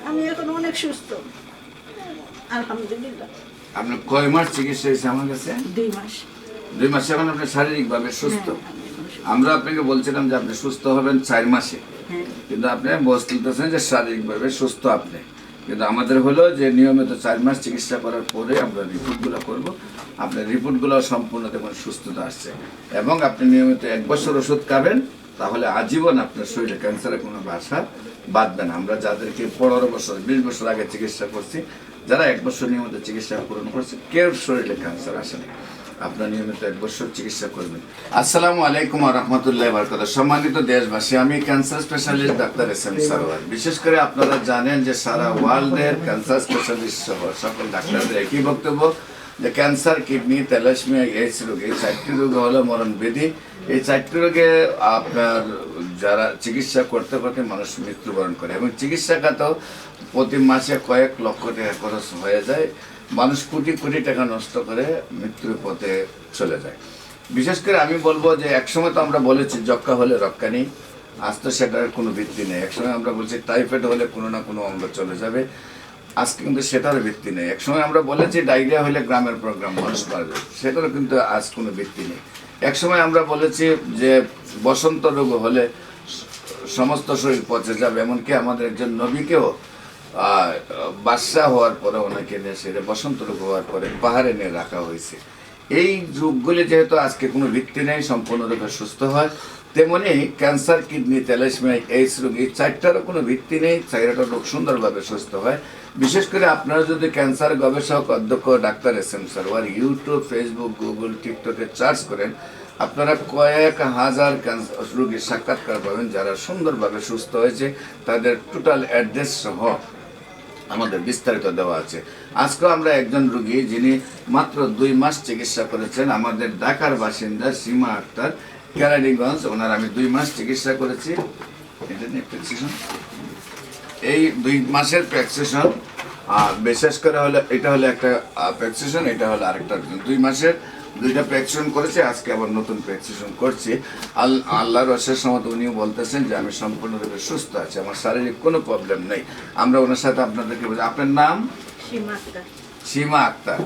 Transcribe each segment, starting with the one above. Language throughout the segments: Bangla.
আমি এখন অনেক সুস্থ, আলহামদুলিল্লাহ। আপনার কয় মাস চিকিৎসা হয়েছে আমার কাছে? 2 মাস। 2 মাসে এখন আপনি শারীরিকভাবে সুস্থ। হ্যাঁ, আমি এখন সুস্থ। আমরা আপনাকে বলছিলাম যে আপনি সুস্থ হবেন 4 মাসে, হ্যাঁ, কিন্তু আপনি বলতেছেন যে শারীরিকভাবে সুস্থ আপনি। কিন্তু আমাদের হলো যে নিয়মিত 4 মাস চিকিৎসা করার পরে আমরা রিপোর্টগুলো করব। আপনার রিপোর্টগুলো সম্পূর্ণ দেখুন সুস্থতা আসছে, এবং আপনি নিয়মিত 1 বছর ওষুধ খাবেন, তাহলে আজীবন আপনার শরীরে ক্যান্সারের কোনো বাসা বাঁধবে না। আমরা যাদেরকে 15 বছর 20 বছর আগে চিকিৎসা করছি, যারা 1 বছর নিয়মিত চিকিৎসা পূরণ করছে, কেউ শরীরে ক্যান্সার আসে না। আপনার নিয়মিত 1 বছর চিকিৎসা করবেন। আসসালামু আলাইকুম ওয়া রাহমাতুল্লাহি ওয়া বারাকাতুহু। সম্মানিত দেশবাসী, আমি cancer specialist doctor SM. Sarwar. বিশেষ করে আপনারা জানেন যে সারা ওয়ার্ল্ডের ক্যান্সার স্পেশালিস্ট সহ সকল ডাক্তারদের একই বক্তব্য যে ক্যান্সার, কিডনি, থ্যালাসেমিয়া, এইডস রোগ, এই 4টি রোগ হলো মরণ ব্যাধি। এই 4টি রোগে আপনার যারা চিকিৎসা করতে করতে মানুষ মৃত্যুবরণ করে, এবং চিকিৎসা খাতেও প্রতি মাসে কয়েক লক্ষ টাকা খরচ হয়ে যায়। মানুষ কোটি কোটি টাকা নষ্ট করে মৃত্যুর পথে চলে যায়। বিশেষ করে আমি বলবো যে একসময় তো আমরা বলেছি যক্কা হলে রক্ষা নেই, আজ তো সেটার কোনো ভিত্তি নেই। একসময় আমরা বলছি টাইফয়েড হলে কোনো না কোনো অঙ্গ চলে যাবে, আজকে কিন্তু সেটার ভিত্তি নেই। একসময় আমরা বলেছি ডায়রিয়া হলে গ্রামের প্রোগ্রাম মানুষ মারা যাবে, সেটারও কিন্তু আজ কোনো ভিত্তি নেই। একসময় আমরা বলেছি যে বসন্ত রোগ হলে সমস্ত শরীর পচে যাবে, এমনকি আমাদের একজন নবীকেও বাদশা হওয়ার পরে ওনাকে নিয়ে সেটা বসন্ত রোগ হওয়ার পরে পাহাড়ে নিয়ে রাখা হয়েছে। এই রোগগুলি যেহেতু আজকে কোনো ভিত্তি নেই, সম্পূর্ণরূপে সুস্থ হয়, তেমনি ক্যান্সার, কিডনি, থ্যালাসেমিয়া, এইডস রোগ, এই 4টারও কোনো ভিত্তি নেই, 4টা রোগ সুন্দরভাবে সুস্থ হয়। বিশেষ করে আপনারা যদি ক্যান্সার গবেষক অধ্যক্ষ doctor SM. Sarwar YouTube, Facebook, Google, টিকটকে সার্চ করেন, আপনারা কয়েক হাজার ক্যান্সার রোগীর সাক্ষাৎকার পাবেন যারা সুন্দরভাবে সুস্থ হয়েছে, তাদের টোটাল অ্যাড্রেস সহ আমাদের বিস্তারিত দেওয়া আছে। আজকেও আমরা একজন রোগী যিনি মাত্র 2 মাস চিকিৎসা করেছেন, আমাদের ঢাকার বাসিন্দা সীমা আক্তার, কেরানীগঞ্জ। ওনার আমি 2 মাস চিকিৎসা করেছি। এটা নিয়ে প্রেসক্রিপশন, এই 2 মাসের প্রেসক্রিপশন, বিশেষ করে হলো এটা হলো একটা প্রেসক্রিপশন, এটা হলো আরেকটা। 2 মাসের 2টা প্রেসক্রিপশন করেছি, আজকে আবার নতুন প্রেসক্রিপশন করছি। আল্লাহর অশেষ রহমত, উনিও বলতেছেন যে আমি সম্পূর্ণরূপে সুস্থ আছি, আমার শারীরিক কোনো প্রবলেম নেই। আমরা ওনার সাথে আপনাদেরকে বলছি, আপনার নাম? সীমা আক্তার। সীমা আক্তার।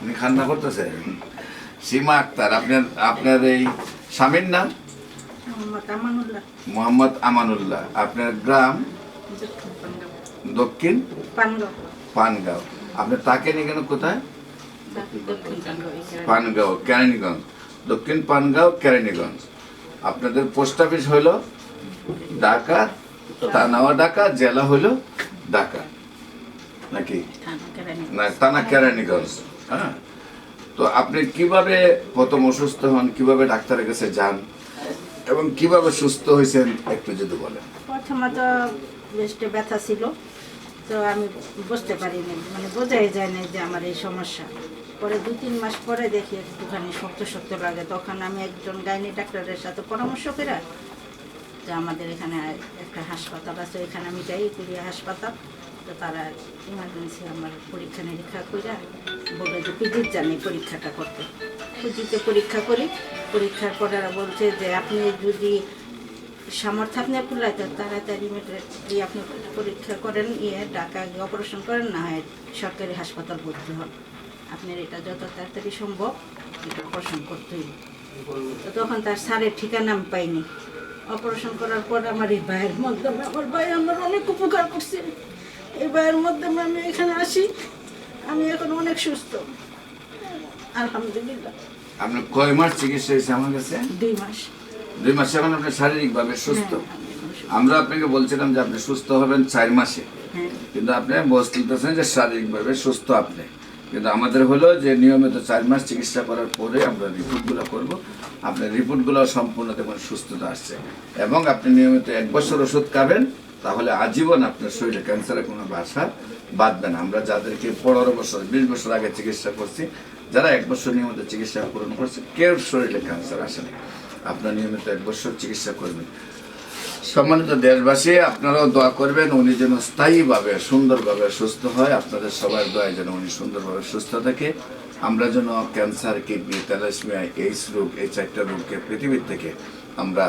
উনি খান্না করতেছেন? সীমা আক্তার। আপনার এই স্বামীর নাম? মোহাম্মদ আমানুল্লাহ। মোহাম্মদ আমানুল্লাহ। আপনার গ্রাম? দক্ষিণ পানগাঁও। দক্ষিণ পানগাঁও। পানগাঁও। আপনি তাকে নিয়ে গেলেন কোথায়? দক্ষিণ পানগাঁও, পানগাঁও, কেরানীগঞ্জ। দক্ষিণ পানগাঁও, কেরানীগঞ্জ। আপনাদের পোস্ট অফিস হইল ঢাকা, থানাও ঢাকা, জেলা হইল ঢাকা নাকি? না, থানা কেরানীগঞ্জ। হ্যাঁ, তো আপনি কিভাবে প্রথম অসুস্থ হন, কিভাবে ডাক্তারের কাছে যান, এবং কিভাবে সুস্থ হয়েছেন একটু যদি বলেন। প্রথমত বেস্টে ব্যথা ছিল, তো আমি বুঝতে পারিনি, মানে বোঝাই যায় না যে আমার এই সমস্যা। পরে 2-3 মাস পরে দেখি একটুখানি শক্ত শক্ত লাগে, তখন আমি একজন গাইনি ডাক্তারের সাথে পরামর্শ করে যে আমাদের এখানে একটা হাসপাতাল আছে, এখানে আমি যাই, কুড়িয়া হাসপাতাল। তো তারা ইমার্জেন্সি আমার পরীক্ষা নিরীক্ষা করে বলে যে পিজির জানি পরীক্ষাটা করতে। পিজিতে পরীক্ষা করি, পরীক্ষার পরে বলছে যে আপনি যদি সামর্থ্য আপনি কুলাইতে তাড়াতাড়ি দিয়ে আপনি পরীক্ষা করেন, ঢাকা গিয়ে অপারেশন করেন, না হয় সরকারি হাসপাতাল ভর্তি হন, আপনার এটা যত তাড়াতাড়ি সম্ভব এটা অপারেশন করতেই। তো তখন তার স্যারের ঠিকানা আমি পাইনি। অপারেশন করার পর আমার এই ভাইয়ের মাধ্যমে, আমার ভাই আমার অনেক উপকার করছে, এই ভাইয়ের মাধ্যমে আমি এখানে আসি, আমি এখন অনেক সুস্থ, আলহামদুলিল্লাহ। আপনার কয় মাস চিকিৎসা হয়েছে আমার কাছে? 2 মাস। 2 মাসে এখন আপনি শারীরিকভাবে সুস্থ। হ্যাঁ, আমি এখন সুস্থ। আমরা আপনাকে বলছিলাম যে আপনি সুস্থ হবেন 4 মাসে, হ্যাঁ, কিন্তু আপনি বলতেছেন যে শারীরিকভাবে সুস্থ আপনি। কিন্তু আমাদের হলো যে নিয়মিত 4 মাস চিকিৎসা করার পরে আমরা রিপোর্টগুলো করব। আপনার রিপোর্টগুলো সম্পূর্ণ দেখুন সুস্থতা আসছে, এবং আপনি নিয়মিত 1 বছর ওষুধ খাবেন, তাহলে আজীবন আপনার শরীরে ক্যান্সারের কোনো বাসা বাঁধবে না। আমরা যাদেরকে 15 বছর 20 বছর আগে চিকিৎসা করছি, যারা 1 বছর নিয়মিত চিকিৎসা পূরণ করছে, কেউ শরীরে ক্যান্সার আসে না। আপনার নিয়মিত 1 বছর চিকিৎসা করবেন। সম্মানিত দেশবাসী, আপনারাও দোয়া করবেন উনি যেন স্থায়ীভাবে সুন্দরভাবে সুস্থ হয়। আপনাদের সবার দোয়ায় যেন উনি সুন্দরভাবে সুস্থ থাকে। আমরা যেন ক্যান্সার, কিডনি, থ্যালাসেমিয়া, এইডস রোগ, এই 4টা রোগকে পৃথিবীর থেকে আমরা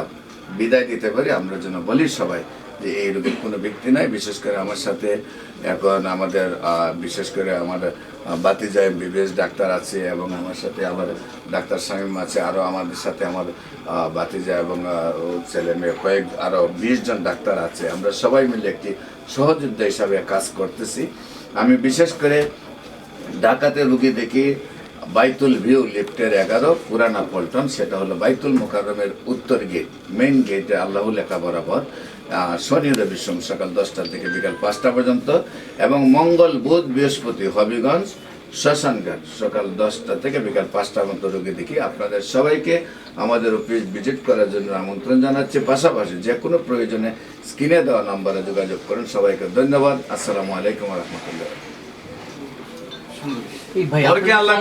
বিদায় দিতে পারি। আমরা যেন বলি সবাই যে এই রোগের কোনো ব্যক্তি নাই। বিশেষ করে আমার সাথে এখন আমাদের বিশেষ করে আমার বাতিজা এমবিবিএস ডাক্তার আছে এবং আমার সাথে আমার ডাক্তার শামীম আছে, আরও আমাদের সাথে আমার বাতিজা এবং ছেলে মেয়ে আরও 20 জন ডাক্তার আছে। আমরা সবাই মিলে একটি সহযোদ্ধা হিসাবে কাজ করতেছি। আমি বিশেষ করে ঢাকাতে রুগী দেখি বাইতুল ভিউ লিফটের 11 পুরানা পল্টন, সেটা হলো বাইতুল মোকাররমের উত্তর গেট, মেইন গেটে আল্লাহ লেখা বরাবর, শনি রবি সোম সকাল 10টা থেকে বিকাল 5টা পর্যন্ত, এবং মঙ্গল বুধ বৃহস্পতি হবিগঞ্জ শ্মশানঘাট সকাল 10টা থেকে বিকাল 5টা পর্যন্ত রোগী দেখি। আপনাদের সবাইকে আমাদের অফিস ভিজিট করার জন্য আমন্ত্রণ জানাচ্ছি। পাশাপাশি যে কোনো প্রয়োজনে স্ক্রিনে দেওয়া নম্বরে যোগাযোগ করুন। সবাইকে ধন্যবাদ। আসসালামু আলাইকুম রহমতুল্লাহ। এই ভাই আল্লাহ